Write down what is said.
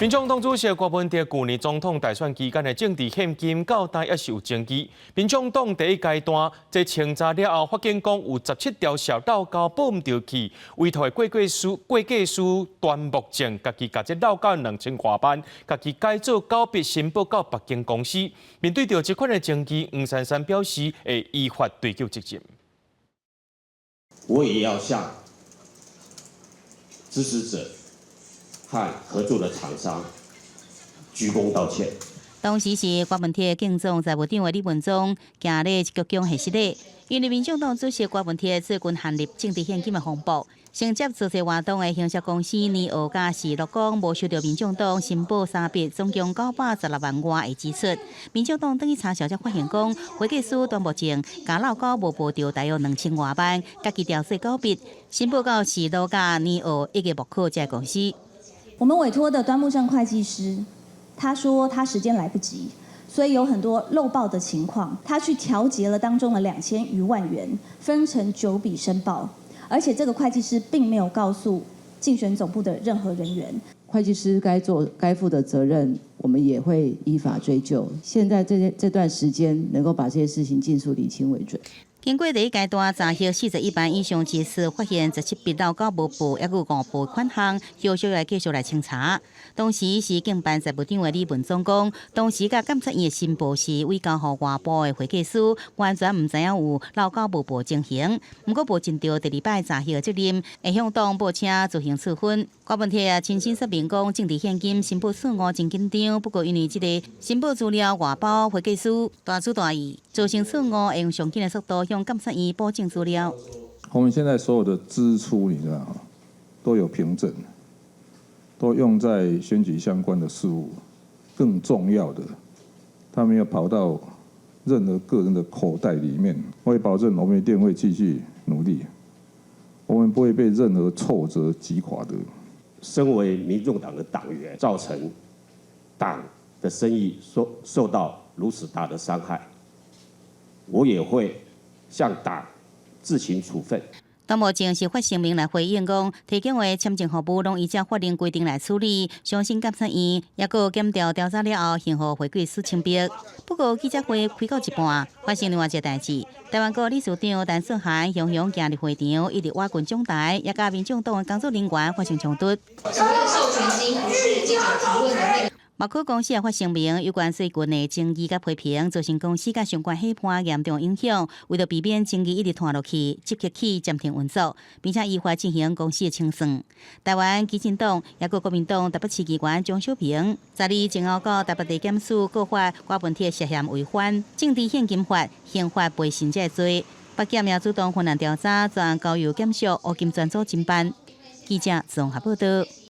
民众党主席郭文哲去年总统大选期间的政治献金到今也是有争议。民众党第一阶段在清查了后，发现讲有17条小道交保唔着去，委托的会计师端目前家己甲这闹到2000多万，家己改做交笔申报到北京公司。面对着这款的争议，黄珊珊表示会依法追究责任。我也要向支持者和合作的厂商鞠躬道歉。当时是郭文哲竞总财务长的李文忠行咧鞠躬谢失礼，因为民众党主席郭文哲最近陷入政治献金的风暴，承接做些活动的行销公司年奥甲是陆讲无收到民众党申报3笔总共916万外的支出。民众党等去查小才发现讲，会计师端目前假老高无报到大约2000多万，家己调税9笔，申报到是陆甲年奥1个木口这公司。我们委托的端木正会计师，他说他时间来不及，所以有很多漏报的情况，他去调节了当中的2000余万元，分成9笔申报，而且这个会计师并没有告诉竞选总部的任何人员。会计师该负的责任，我们也会依法追究。现在这段时间能够把这些事情尽速理清为准。经过第一阶段查核41万以上支出，发现17笔漏交无报，也有5部款项，后续来继续来清查。当时是竞办财务长的李文忠讲，当时甲监察院的申报是委交予外部的会计师，完全唔知影有漏交无报情形。不过无尽到第2摆查核的责任，会向党报请自行处分。郭文哲也亲身说明讲，政治现金申报数额真紧张，不过因为这个申报资料外包会计师大粗大意，造成数额会用上紧的速度向监察院补正资料。我们现在所有的支出，你知道都有凭证，都用在选举相关的事务。更重要的，他没有跑到任何个人的口袋里面。我会保证，我们一定会继续努力，我们不会被任何挫折击垮的。身为民众党的党员，造成党的声誉受到如此大的伤害，我也会向党自行处分。党目前是发声明来回应讲，提供的签证服务拢依照法令规定来处理，相信监察院也有检调查了后，先予会计师清笔。不过记者会开到一半，发生另外一个代志，台湾国理事长陈顺涵雄雄行入会场，一直挖群讲台，也甲民众党的工作人员发生冲突。请问授权金不是记者提问的内容。马可公司也发声明，有关税金的争议甲批评，造成公司甲相关伙伴严重影响。为了避免争议一直拖落去，即刻起暂停运作，并且依法进行公司的清算。台湾基进党也有国民党台北市议员张小平，昨日前后到台北地检署告发郭文哲涉嫌违反政治献金法、刑法背信者罪。北检也主动分案调查，专案交由检署乌金专组侦办。记者综合报道。